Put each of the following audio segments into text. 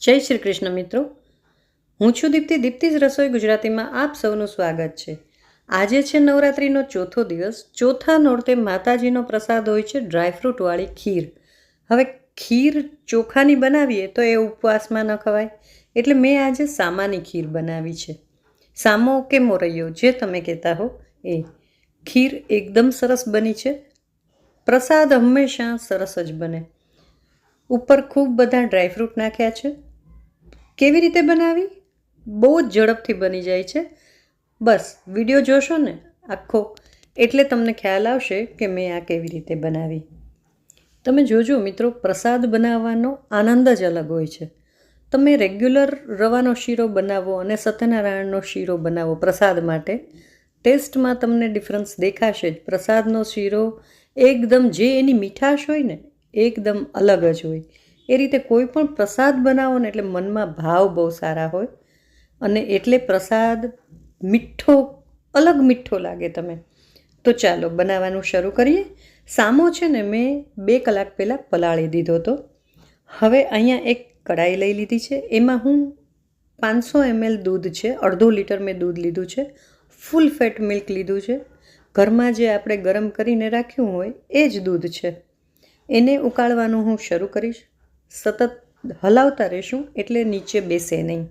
જય શ્રી કૃષ્ણ મિત્રો, હું છું દીપ્તિ. દીપ્તિ's રસોઈ ગુજરાતીમાં આપ સૌનું સ્વાગત છે. આજે છે નવરાત્રિનો ચોથો દિવસ. ચોથા નોરતે માતાજીનો પ્રસાદ હોય છે ડ્રાયફ્રૂટવાળી ખીર. હવે ખીર ચોખાની બનાવીએ તો એ ઉપવાસમાં ન ખવાય, એટલે મેં આજે સામાની ખીર બનાવી છે. સામો કે મોરૈયો જે તમે કહેતા હો એ. ખીર એકદમ સરસ બની છે. પ્રસાદ હંમેશા સરસ જ બને. ઉપર ખૂબ બધા ડ્રાયફ્રૂટ નાખ્યા છે. કેવી રીતે બનાવી? બહુ જ ઝડપથી બની જાય છે. બસ વિડીયો જોશો ને આખો એટલે તમને ખ્યાલ આવશે કે મેં આ કેવી રીતે બનાવી. તમે જોજો મિત્રો, પ્રસાદ બનાવવાનો આનંદ જ અલગ હોય છે. તમે રેગ્યુલર રવાનો શીરો બનાવો અને સત્યનારાયણનો શીરો બનાવો પ્રસાદ માટે, ટેસ્ટમાં તમને ડિફરન્સ દેખાશે જ. પ્રસાદનો શીરો એકદમ જે એની મીઠાશ હોય ને એકદમ અલગ જ હોય. એ રીતે કોઈ પણ પ્રસાદ બનાવો ને એટલે મનમાં ભાવ બહુ સારા હોય અને એટલે પ્રસાદ મીઠો, અલગ મીઠો લાગે તમે. તો ચાલો બનાવવાનું શરૂ કરીએ. સામો છે ને મેં 2 કલાક પહેલાં પલાળી દીધો હતો. હવે અહીંયા એક કઢાઈ લઈ લીધી છે. એમાં હું 500 ml દૂધ છે, અડધો લીટર મેં દૂધ લીધું છે. ફૂલ ફેટ મિલ્ક લીધું છે. ઘરમાં જે આપણે ગરમ કરીને રાખ્યું હોય એ જ દૂધ છે. એને ઉકાળવાનું હું શરૂ કરીશ. સતત હલાવતા રહીશું એટલે નીચે બેસે નહીં.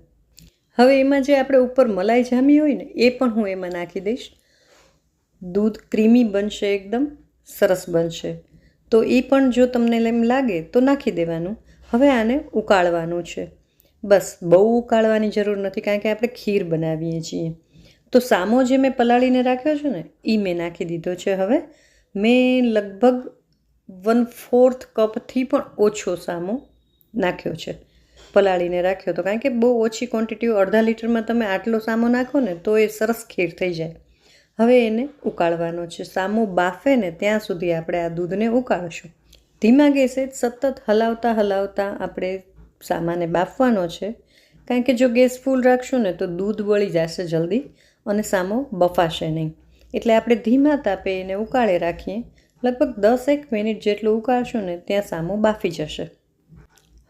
હવે એમાં જે આપણે ઉપર મલાઈ જામી હોય ને એ પણ હું એમાં નાખી દઈશ. દૂધ ક્રીમી બનશે, એકદમ સરસ બનશે. તો એ પણ જો તમને એમ લાગે તો નાખી દેવાનું. હવે આને ઉકાળવાનું છે. બસ બહુ ઉકાળવાની જરૂર નથી, કારણ કે આપણે ખીર બનાવીએ છીએ. તો સામો જે મેં પલાળીને રાખ્યો છે ને એ મેં નાખી દીધો છે. હવે મેં લગભગ 1/4 કપથી પણ ઓછો સામો નાખ્યો છે. પલાળીને રાખ્યો તો, કારણ કે બહુ ઓછી ક્વોન્ટિટી, અડધા લીટરમાં તમે આટલો સામો નાખો ને તો એ સરસ ખીર થઈ જાય. હવે એને ઉકાળવાનો છે. સામો બાફે ને ત્યાં સુધી આપણે આ દૂધને ઉકાળશું. ધીમા ગેસે સતત હલાવતા હલાવતા આપણે સામાને બાફવાનો છે, કારણ કે જો ગેસ ફૂલ રાખશું ને તો દૂધ બળી જશે જલ્દી અને સામો બફાશે નહીં. એટલે આપણે ધીમા તાપે એને ઉકાળે રાખીએ. લગભગ 10-1 મિનિટ જેટલું ઉકાળશું ને ત્યાં સામો બાફી જશે.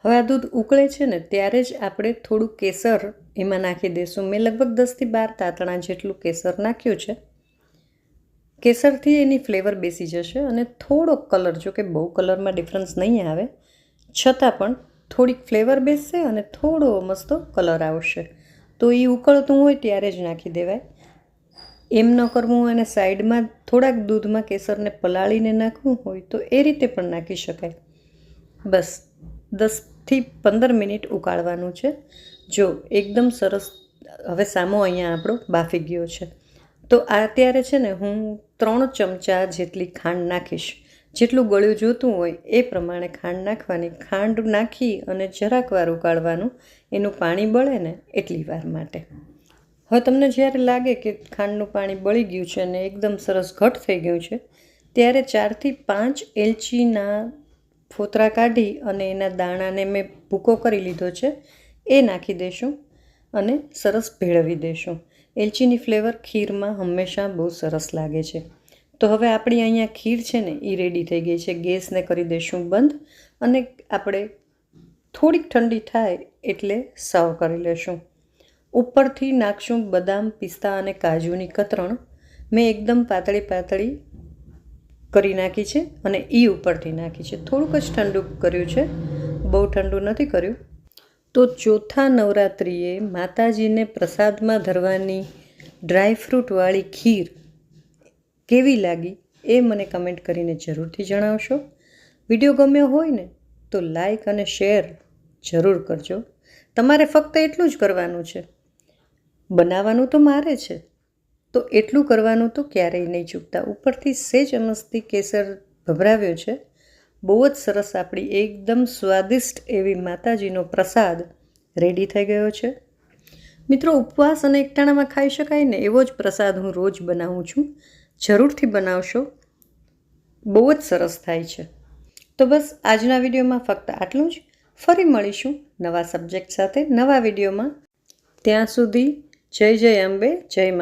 હવે આ દૂધ ઉકળે છે ને ત્યારે જ આપણે થોડું કેસર એમાં નાખી દઈશું. મેં લગભગ 10થી 12 તાતણા જેટલું કેસર નાખ્યું છે. કેસરથી એની ફ્લેવર બેસી જશે અને થોડોક કલર, જો કે બહુ કલરમાં ડિફરન્સ નહીં આવે છતાં પણ થોડીક ફ્લેવર બેસશે અને થોડો મસ્તો કલર આવશે. તો એ ઉકળતું હોય ત્યારે જ નાખી દેવાય. એમ ન કરવું અને સાઈડમાં થોડાક દૂધમાં કેસરને પલાળીને નાખવું હોય તો એ રીતે પણ નાખી શકાય. બસ 10થી 15 મિનિટ ઉકાળવાનું છે. જો એકદમ સરસ. હવે સામો અહીંયા આપણો બાફી ગયો છે. તો અત્યારે છે ને હું 3 ચમચા જેટલી ખાંડ નાખીશ. જેટલું ગળ્યું જોતું હોય એ પ્રમાણે ખાંડ નાખવાની. ખાંડ નાખી અને જરાક વાર ઉકાળવાનું. એનું પાણી બળે ને એટલી વાર માટે. હવે તમને જ્યારે લાગે કે ખાંડનું પાણી બળી ગયું છે અને એકદમ સરસ ઘટ થઈ ગયું છે ત્યારે 4થી 5 એલચીના ફોતરા કાઢી અને એના દાણાને મેં ભૂકો કરી લીધો છે એ નાખી દઈશું અને સરસ ભેળવી દઈશું. એલચીની ફ્લેવર ખીરમાં હંમેશા બહુ સરસ લાગે છે. તો હવે આપણી અહીંયા ખીર છે ને એ રેડી થઈ ગઈ છે. ગેસને કરી દઈશું બંધ અને આપણે થોડીક ઠંડી થાય એટલે સર્વ કરી લેશું. ઉપરથી નાખશું બદામ, પિસ્તા અને કાજુની કતરણ. મેં એકદમ પાતળી પાતળી કરી નાખી છે અને એ ઉપરથી નાખી છે. થોડુંક જ ઠંડુ કર્યું છે, બહુ ઠંડુ નથી કર્યું. તો ચોથા નવરાત્રિએ માતાજીને પ્રસાદમાં ધરવાની ડ્રાયફ્રૂટવાળી ખીર કેવી લાગી એ મને કમેન્ટ કરીને જરૂરથી જણાવશો. વિડીયો ગમ્યો હોય ને તો લાઈક અને શેર જરૂર કરજો. તમારે ફક્ત એટલું જ કરવાનું છે. બનાવવાનું તો મારે છે, તો એટલું કરવાનું તો ક્યારેય નહીં ચૂકતા. ઉપરથી સેજ અમસ્તી કેસર ભભરાવ્યો છે. બહુ જ સરસ આપણી એકદમ સ્વાદિષ્ટ એવી માતાજીનો પ્રસાદ રેડી થઈ ગયો છે. મિત્રો, ઉપવાસ અને એકટાણામાં ખાઈ શકાય ને એવો જ પ્રસાદ હું રોજ બનાવું છું. જરૂરથી બનાવશો, બહુ જ સરસ થાય છે. તો બસ આજના વિડીયોમાં ફક્ત આટલું જ. ફરી મળીશું નવા સબ્જેક્ટ સાથે નવા વિડીયોમાં. ત્યાં સુધી જય જય અંબે, જય મા.